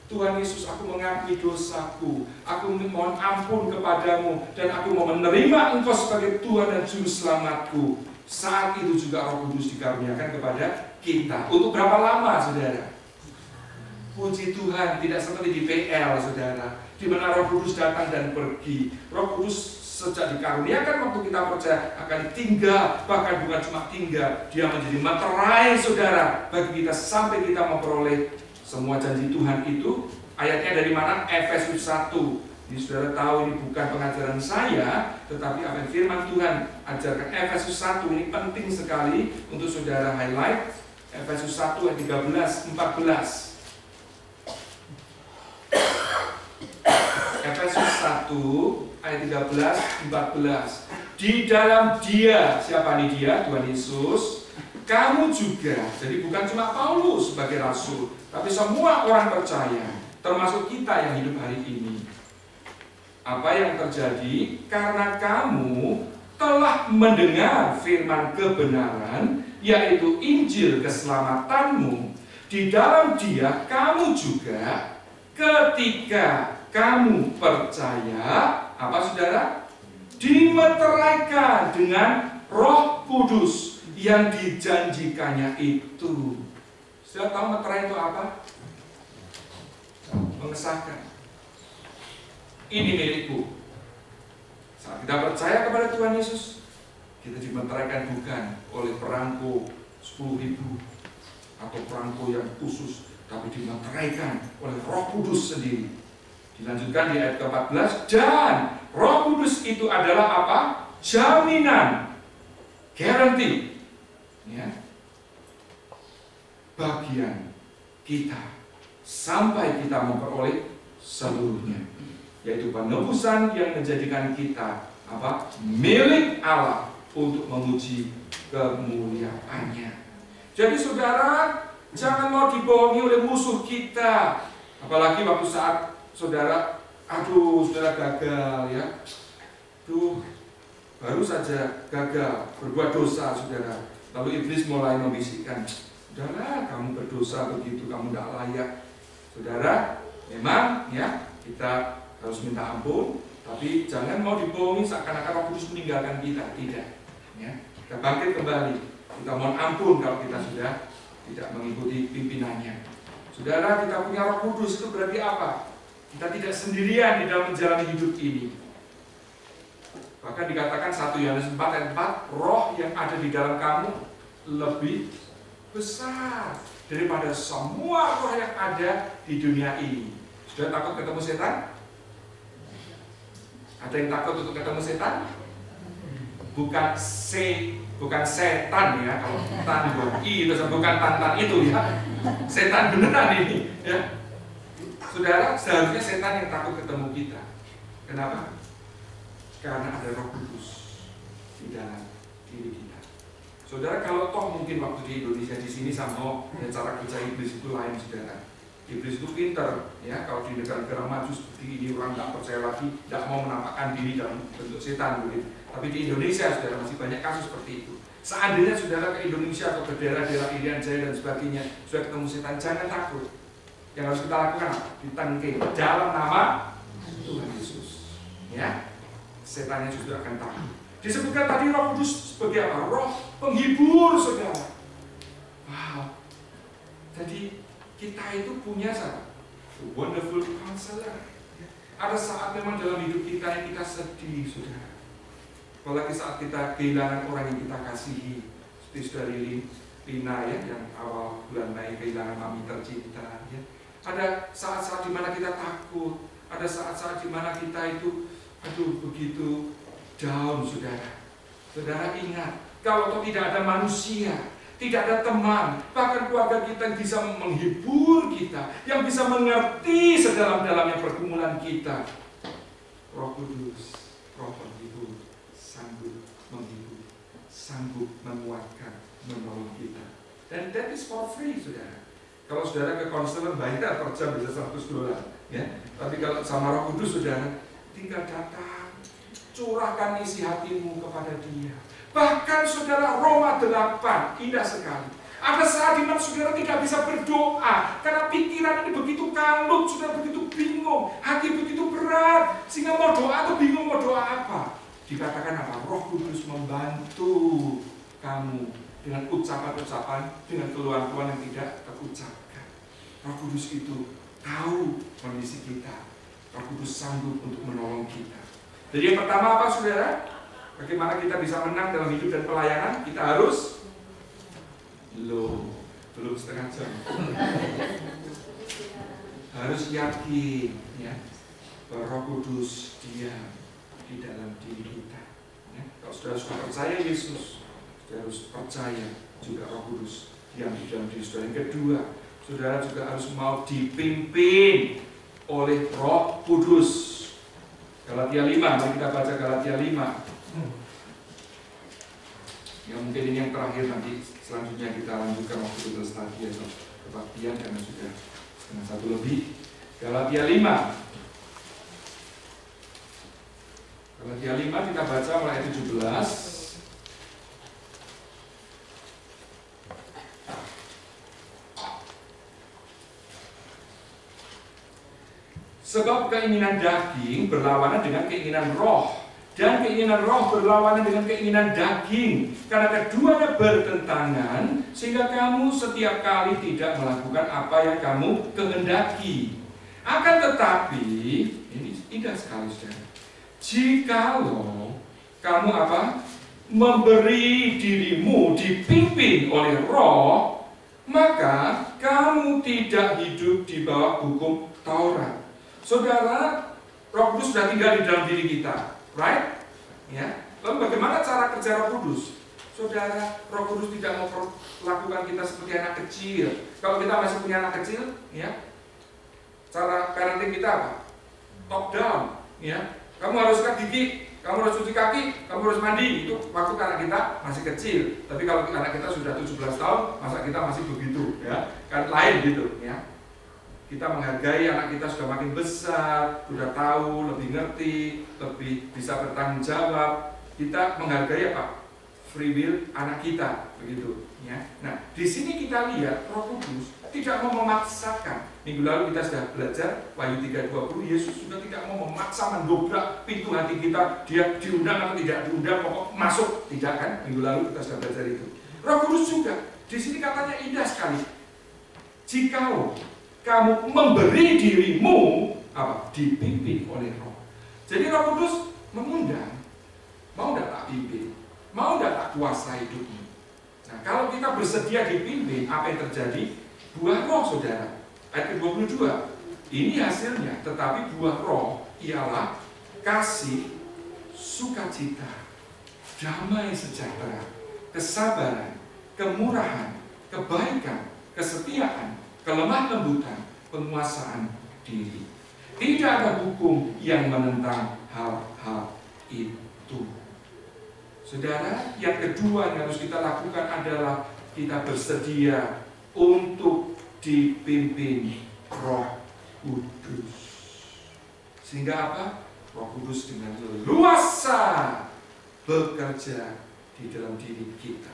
Tuhan Yesus, aku mengakui dosaku, aku mohon ampun kepadamu, dan aku mau menerima Engkau sebagai Tuhan dan Juru Selamatku. Saat itu juga Roh Kudus dikaruniakan kepada kita. Untuk berapa lama, saudara? Puji Tuhan, tidak seperti di PL, saudara, di mana Roh Kudus datang dan pergi. Roh Kudus sejak dikaruniakan waktu kita percaya akan tinggal, bahkan bukan cuma tinggal, dia menjadi materai, saudara, bagi kita sampai kita memperoleh semua janji Tuhan itu. Ayatnya dari mana? Efesus 1. Ini saudara tahu, ini bukan pengajaran saya, tetapi apa yang firman Tuhan ajarkan. Efesus 1 ini penting sekali untuk saudara highlight. Efesus 1 ayat 13, 14. Efesus 1 ayat 13, 14. Di dalam Dia, siapa nih Dia? Tuhan Yesus. Kamu juga, jadi bukan cuma Paulus sebagai rasul, tapi semua orang percaya, termasuk kita yang hidup hari ini. Apa yang terjadi? Karena kamu telah mendengar firman kebenaran, yaitu Injil keselamatanmu. Di dalam Dia kamu juga, ketika kamu percaya, apa saudara? Dimeteraikan dengan Roh Kudus yang dijanjikannya itu. Sudah tahu meterai itu apa? Mengesahkan. Ini milikku. Saat kita percaya kepada Tuhan Yesus, kita dimeteraikan bukan oleh perangko 10.000 atau perangko yang khusus, tapi dimeteraikan oleh Roh Kudus sendiri. Dilanjutkan di ayat ke-14, dan Roh Kudus itu adalah apa? Jaminan, guarantee, ya, bagian kita sampai kita memperoleh seluruhnya, yaitu penebusan yang menjadikan kita apa? Milik Allah untuk memuji kemuliaannya. Jadi saudara, jangan mau dibohongi oleh musuh kita. Apalagi waktu saat saudara, saudara gagal, ya. baru saja gagal, berbuat dosa, saudara. Lalu iblis mulai membisikkan, sudahlah, kamu berdosa begitu, kamu tidak layak. Saudara, memang ya kita harus minta ampun, tapi jangan mau dibohongi seakan-akan Roh Kudus meninggalkan kita. Tidak. Ya, kita bangkit kembali. Kita mohon ampun kalau kita sudah tidak mengikuti pimpinannya. Saudara, kita punya Roh Kudus itu berarti apa? Kita tidak sendirian di dalam menjalani hidup ini. Bahkan dikatakan 1 Yohanes 4 ayat 4, roh yang ada di dalam kamu lebih besar daripada semua roh yang ada di dunia ini. Sudah takut ketemu setan? Ada yang takut untuk ketemu setan? Bukan setan ya, kalau tan itu bukan tantan itu ya. Setan beneran ini ya. Saudara, seharusnya setan yang takut ketemu kita. Kenapa? Karena ada Roh Kudus di dalam diri kita. Saudara, kalau toh mungkin waktu di Indonesia di sini sama ya, cara kerja iblis itu lain, saudara. Iblis itu pinter ya, kalau di negara-negara maju seperti ini orang nggak percaya lagi, tidak mau menampakkan diri dalam bentuk setan begitu. Tapi di Indonesia, saudara, masih banyak kasus seperti itu. Seandainya saudara ke Indonesia atau ke daerah-daerah Irian Jaya dan sebagainya, sudah ketemu setan, jangan takut. Yang harus kita lakukan apa? Ditangkis dalam nama Tuhan Yesus. Ya, setannya juga akan takut. Disebutkan tadi Roh Kudus sebagai apa? Roh penghibur, saudara. Wow. Jadi kita itu punya wonderful counselor. Ada saat memang dalam hidup kita yang kita sedih, saudara. Apalagi saat kita kehilangan orang yang kita kasihi, seperti saudari Lina ya, yang awal bulan Mei kehilangan mami tercinta. Ya. Ada saat-saat dimana kita takut, ada saat-saat dimana kita itu, begitu down, saudara. Saudara ingat, kalau tidak ada manusia, tidak ada teman, bahkan keluarga kita yang bisa menghibur kita, yang bisa mengerti sedalam-dalamnya pergumulan kita, Roh Kudus, Roh penghibur, sanggup menghibur, sanggup menguatkan, menolong kita. Dan that is for free, saudara. Kalau saudara ke konselor bayar per jam bisa $100, ya. Tapi kalau sama Roh Kudus, saudara, tinggal datang, curahkan isi hatimu kepada Dia. Bahkan saudara, Roma 8 indah sekali. Ada saat dimana saudara tidak bisa berdoa karena pikiran ini begitu kalut, saudara begitu bingung, hati begitu berat, sehingga mau doa atau bingung mau doa apa. Dikatakan apa? Roh Kudus membantu kamu dengan ucapan-ucapan, dengan keluhan-keluhan yang tidak terucapkan. Roh Kudus itu tahu kondisi kita. Roh Kudus sanggup untuk menolong kita. Jadi yang pertama apa, saudara? Bagaimana kita bisa menang dalam hidup dan pelayanan? Kita harus belum setengah jam. Harus yakin ya, bahwa Roh Kudus diam di dalam diri kita. Ya, kalau saudara sudah percaya Yesus, saudara harus percaya juga Roh Kudus diam di dalam diri saudara. Yang kedua, saudara juga harus mau dipimpin oleh Roh Kudus. Galatia 5, mari kita baca Galatia 5. Ya mungkin ini yang terakhir, nanti selanjutnya kita lanjutkan waktu itu lagi atau kebaktian karena sudah setengah 1 lebih. Galatia 5. Galatia 5 kita baca mulai ayat 17. Sebab keinginan daging berlawanan dengan keinginan roh, dan keinginan roh berlawanan dengan keinginan daging, karena keduanya bertentangan, sehingga kamu setiap kali tidak melakukan apa yang kamu kehendaki. Akan tetapi, ini indah sekali, saudara, jikalau kamu apa? Memberi dirimu dipimpin oleh roh, maka kamu tidak hidup di bawah hukum Taurat. Saudara, Roh Kudus sudah tinggal di dalam diri kita, right? Ya. Lalu bagaimana cara kerja Roh Kudus? Saudara, Roh Kudus tidak memperlakukan kita seperti anak kecil. Kalau kita masih punya anak kecil, ya, cara parenting kita apa? Top down, ya. Kamu harus sikat gigi, kamu harus cuci kaki, kamu harus mandi. Itu waktu anak kita masih kecil. Tapi kalau anak kita sudah 17 tahun, masa kita masih begitu, ya? Kan lain gitu, ya. Kita menghargai anak kita sudah makin besar, sudah tahu, lebih ngerti, lebih bisa bertanggung jawab. kita menghargai apa? Free will anak kita, begitu ya. Nah, di sini kita lihat Roh Kudus tidak mau memaksakan. Minggu lalu kita sudah belajar Wahyu 3:20, Yesus juga tidak mau memaksa mendobrak pintu hati kita, dia diundang atau tidak diundang, pokok masuk, tidak kan? Minggu lalu kita sudah belajar itu. Roh Kudus juga, di sini katanya indah sekali. Jikalau kamu memberi dirimu apa? Dipimpin oleh Roh. Jadi Roh Kudus mengundang, mau tidak tak pimpin, mau tidak tak kuasa hidupmu. Nah, kalau kita bersedia dipimpin, apa yang terjadi? Buah Roh, saudara. Ayat ke-22, ini hasilnya, tetapi buah Roh ialah kasih, sukacita, damai sejahtera, kesabaran, kemurahan, kebaikan, kesetiaan, kelemah lembutan, penguasaan diri. Tidak ada hukum yang menentang hal-hal itu. Saudara, yang kedua yang harus kita lakukan adalah kita bersedia untuk dipimpin Roh Kudus. Sehingga apa? Roh Kudus dengan leluasa bekerja di dalam diri kita.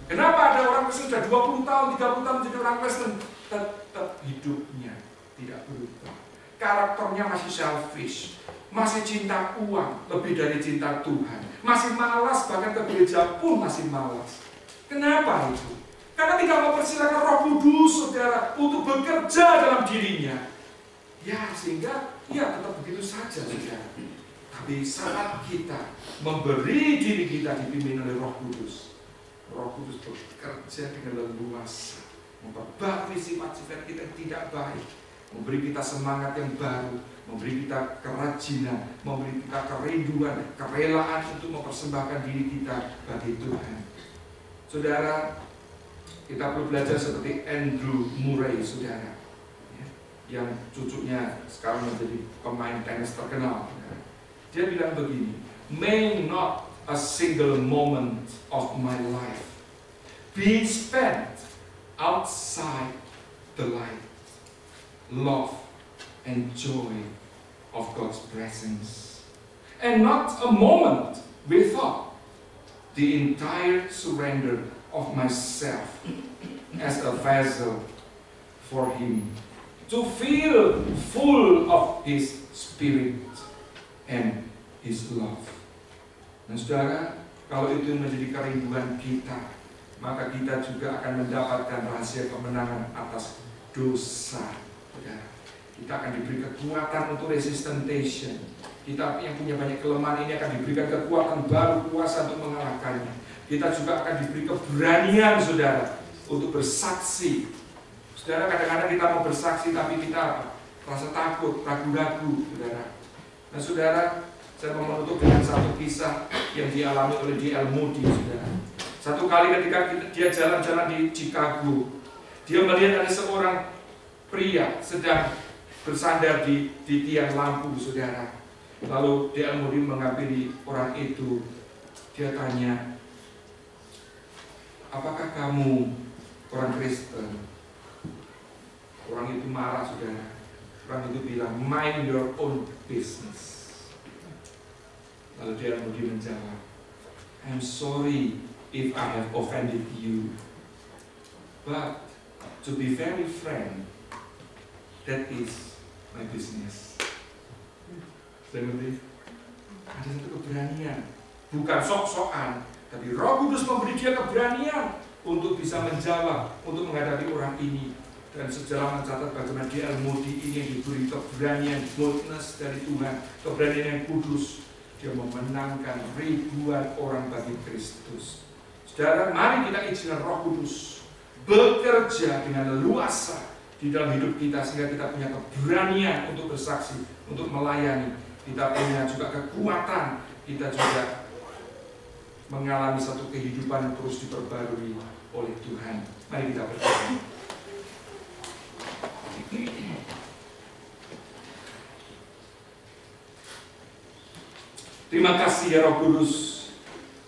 Kenapa ada orang Kristen sudah 20 tahun, 30 tahun menjadi orang Kristen, tetap hidupnya tidak berubah. Karakternya masih selfish, masih cinta uang lebih dari cinta Tuhan, masih malas, bahkan ke gereja pun masih malas. Kenapa itu? Karena tidak mempersilakan Roh Kudus, saudara, untuk bekerja dalam dirinya. Ya, sehingga ya tetap begitu saja, saudara. Tapi saat kita memberi diri kita dipimpin oleh Roh Kudus, Roh Kudus bekerja dengan leluasa, memperbarui sifat-sifat kita yang tidak baik, memberi kita semangat yang baru, memberi kita kerajinan, memberi kita kerinduan, kerelaan untuk mempersembahkan diri kita bagi Tuhan. Saudara, kita perlu belajar seperti Andrew Murray, saudara, ya, yang cucunya sekarang menjadi pemain tenis terkenal. Ya. Dia bilang begini, "May not a single moment of my life be spent outside the light, love, and joy of God's presence, and not a moment without the entire surrender of myself as a vessel for Him, to feel full of His Spirit and His love." Dan saudara, kalau itu menjadi kerinduan kita, maka kita juga akan mendapatkan rahasia kemenangan atas dosa. Saudara, kita akan diberi kekuatan untuk resist temptation. Kita yang punya banyak kelemahan ini akan diberikan kekuatan baru, kuasa untuk mengalahkannya. Kita juga akan diberi keberanian, saudara, untuk bersaksi. Saudara, kadang-kadang kita mau bersaksi tapi kita apa? Rasa takut, ragu-ragu, saudara. Nah, saudara, saya mau menutup dengan satu kisah yang dialami oleh D.L. Moody, saudara. Satu kali ketika dia jalan-jalan di Chicago, dia melihat ada seorang pria sedang bersandar di tiang lampu, saudara. Lalu D.L. Moody menghampiri orang itu. Dia tanya, "Apakah kamu orang Kristen?" Orang itu marah, saudara. Orang itu bilang, "Mind your own business." Lalu dia kemudian menjawab, "I'm sorry if I have offended you, but to be very frank, that is my business." Saya ngerti? Ada satu keberanian, bukan sok-sokan, tapi Roh Kudus memberi dia keberanian untuk bisa menjawab, untuk menghadapi orang ini. Dan sejarah mencatat bagaimana D.L. Moody ini diberi keberanian, boldness dari Tuhan, keberanian yang kudus. Dia memenangkan ribuan orang bagi Kristus. Saudara, mari kita izinkan Roh Kudus bekerja dengan leluasa di dalam hidup kita, sehingga kita punya keberanian untuk bersaksi, untuk melayani. Kita punya juga kekuatan, kita juga mengalami satu kehidupan yang terus diperbarui oleh Tuhan. Mari kita berdoa. Terima kasih ya Roh Kudus,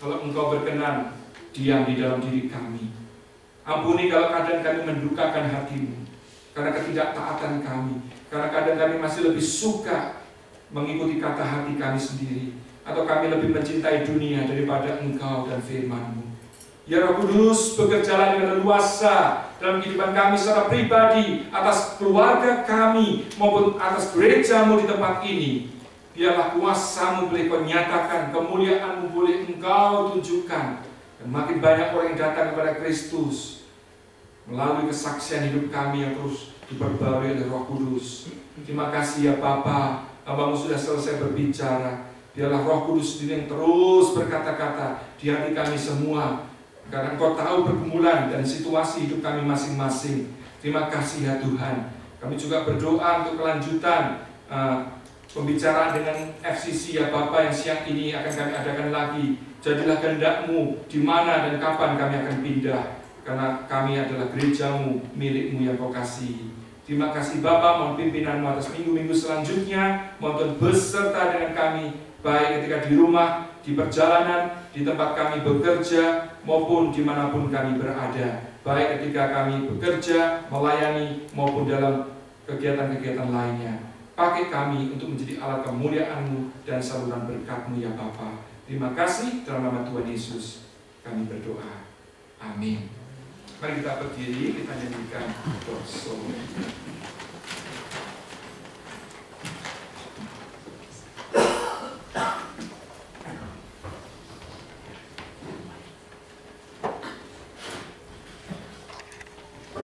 kalau Engkau berkenan diam di dalam diri kami. Ampuni kalau kadang kami mendukakan hati-Mu karena ketidaktaatan kami, karena kadang kami masih lebih suka mengikuti kata hati kami sendiri. atau kami lebih mencintai dunia daripada Engkau dan firman-Mu. Ya Roh Kudus, bekerjalah dengan leluasa dalam kehidupan kami secara pribadi, atas keluarga kami maupun atas gereja-Mu di tempat ini. Biarlah kuasa-Mu boleh Kau nyatakan, kemuliaan-Mu boleh Engkau tunjukkan, dan makin banyak orang yang datang kepada Kristus melalui kesaksian hidup kami yang terus diperbarui oleh Roh Kudus. Terima kasih ya Bapa, Hamba-Mu sudah selesai berbicara. Biarlah Roh Kudus sendiri yang terus berkata-kata di hati kami semua, karena Engkau tahu pergumulan dan situasi hidup kami masing-masing. Terima kasih ya Tuhan. Kami juga berdoa untuk kelanjutan pembicaraan dengan FCC ya Bapa, yang siang ini akan kami adakan lagi. Jadilah kehendak-Mu di mana dan kapan kami akan pindah, karena kami adalah gereja-Mu, milik-Mu yang Kau kasihi. Terima kasih Bapa, mohon pimpinan-Mu atas minggu-minggu selanjutnya. Mohon Tuhan beserta dengan kami, baik ketika di rumah, di perjalanan, di tempat kami bekerja, maupun dimanapun kami berada. Baik ketika kami bekerja, melayani, maupun dalam kegiatan-kegiatan lainnya. Pakai kami untuk menjadi alat kemuliaan-Mu dan saluran berkat-Mu ya Bapa. Terima kasih, dalam nama Tuhan Yesus kami berdoa. Amin. Mari kita berdiri, kita nyanyikan doa.